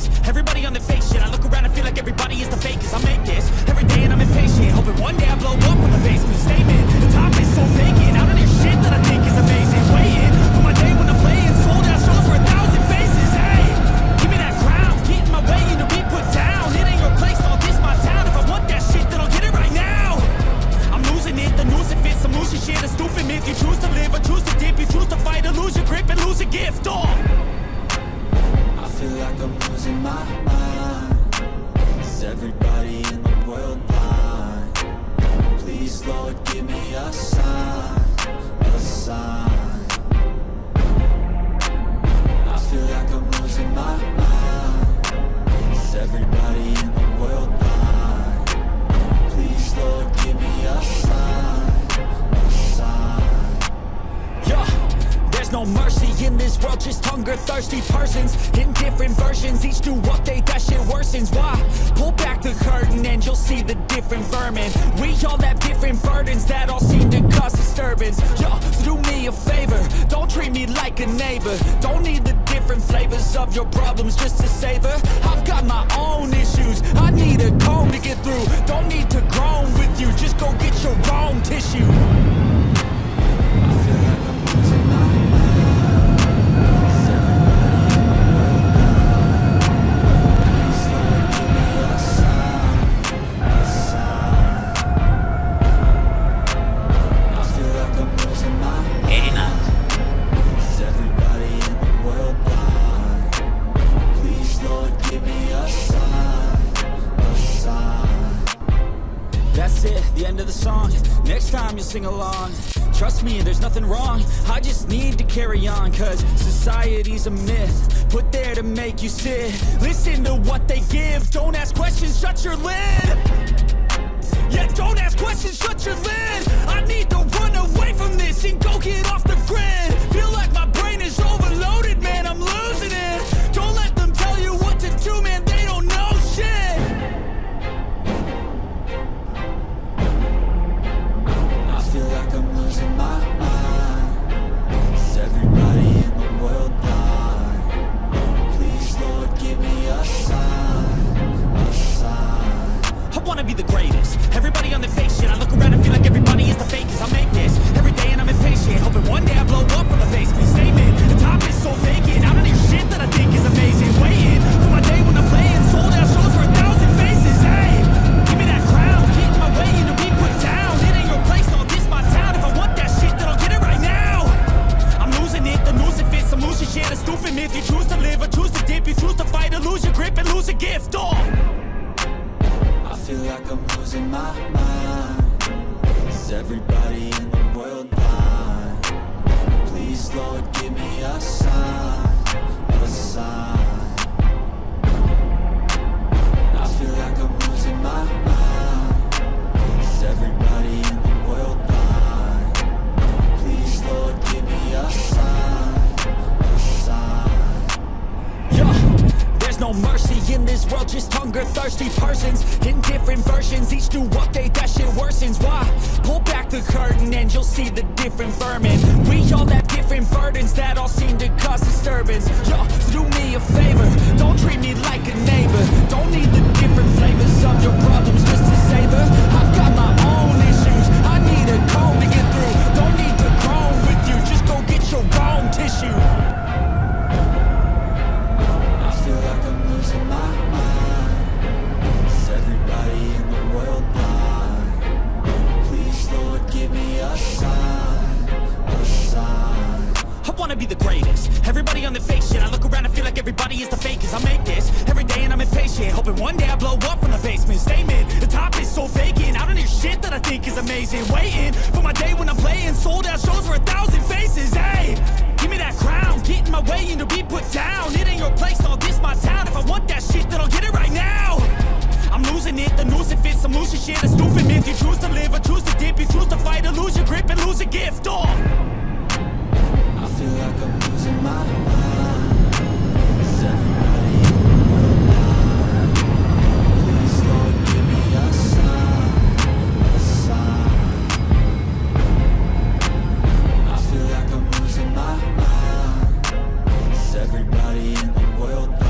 greatest. Everybody on the fake shit. I look around and feel like everybody is the fakest. I make this every day and I'm impatient, hoping one day I blow up from the basement. Statement, the top is so vacant. I don't hear shit that I think is amazing. Waiting for my day when I'm playing sold out shows for 1,000 faces. Hey, give me that crown, get in my way and to be put down. It ain't your place, all this my town. If I want that shit, then I'll get it right now. I'm losing it, the noose it fits. I'm losing shit, a stupid myth. You choose to live or choose to dip. You choose to fight or lose your grip and lose a gift. Oh, I feel like I'm losing my mind. Is everybody in the world blind? Please, Lord, give me a sign, a sign. I feel like I'm losing my mind. Is everybody in the world blind? Please, Lord, give me a sign, a sign. yeah. There's no mercy in this world, just hunger-thirsty persons in different versions, each new update, that shit worsens. Why? Pull back the curtain and you'll see the different vermin. We all have different burdens that all seem to cause disturbance. Yo, so do me a favor, don't treat me like a neighbor. Don't need the different flavors of your problems just to savor. I've got my own issues, I need a comb to get through. Don't need to groan with you, just go get your own tissue. I feel like I'm losing my mind. Is everybody in the world blind? Please, Lord, give me a sign, a sign. I feel like I'm losing my mind. Is everybody in the world blind? Please, Lord, give me a sign, a sign. That's it, the end of the song. Next time you'll sing along. Trust me, there's nothing wrong. I just need to carry on, cause society's a myth put there to make you sit. Listen to what they give. Don't ask questions, shut your lid. Yeah, don't ask questions, shut your lid. I need to run away from this and go get off the grid. Feel like my brain is overloaded, man, I'm losing it. Don't let them tell you what to do, man, they don't know shit. I feel like I'm losing my mind. Is everybody in the world blind? Please, Lord, give me a sign, a sign. I wanna be the greatest. Everybody on the fake shit. I look around and feel like everybody is the fakest. I make this every day and I'm impatient, hoping one day I blow up from the basement. Statement, the top is so vacant. I don't hear shit that I think is amazing. Waiting for my day when I'm playing sold out shows for 1,000 faces. Hey, give me that crown, get in my way and to be put down. It ain't your place, all this my town. If I want that shit, then I'll get it right now. I'm losing it, the noose it fits. I'm losing shit, a stupid myth. You choose to live or choose to dip. You choose to fight or lose your grip and lose a gift. Oh, I feel like I'm losing my mind. Is everybody in the world blind? Please, Lord, give me a sign, a sign. I feel like I'm losing my mind. Is everybody in the world blind? Please, Lord, give me a sign, a sign. yeah. There's no mercy in this world, just hunger-thirsty persons in different versions, each new update, that shit worsens. Why? Pull back the curtain and you'll see the different vermin. We all have different burdens that all seem to cause disturbance. Yo, so do me a favor, don't treat me like a neighbor. Don't need the different flavors of your problems just to savor. I've got my own issues, I need a comb to get through. Don't need to groan with you, just go get your own tissue. I feel like I'm losing my mind. Is everybody in the world blind? Please, Lord, give me a sign, a sign. I wanna be the greatest. Everybody on the fake shit. I look around and feel like everybody is the fakest. I make this every day and I'm impatient, hoping one day I blow up from the basement. Statement, the top is so vacant. I don't hear shit that I think is amazing. Waiting for my day when I'm playing sold out shows for 1,000 faces. Hey, give me that crown, get in my way and to be put down. It ain't your place, all this my town. If I want that shit, then I'll get it right now. I'm losing it, the noose it fits. I'm losing shit, a stupid myth. You choose to live or choose to dip. You choose to fight or lose your grip and lose a gift. Oh, I feel like I'm losing my mind. Is everybody in the world blind? Please, Lord, give me a sign, a sign. I feel like I'm losing my mind. Is everybody in the world blind?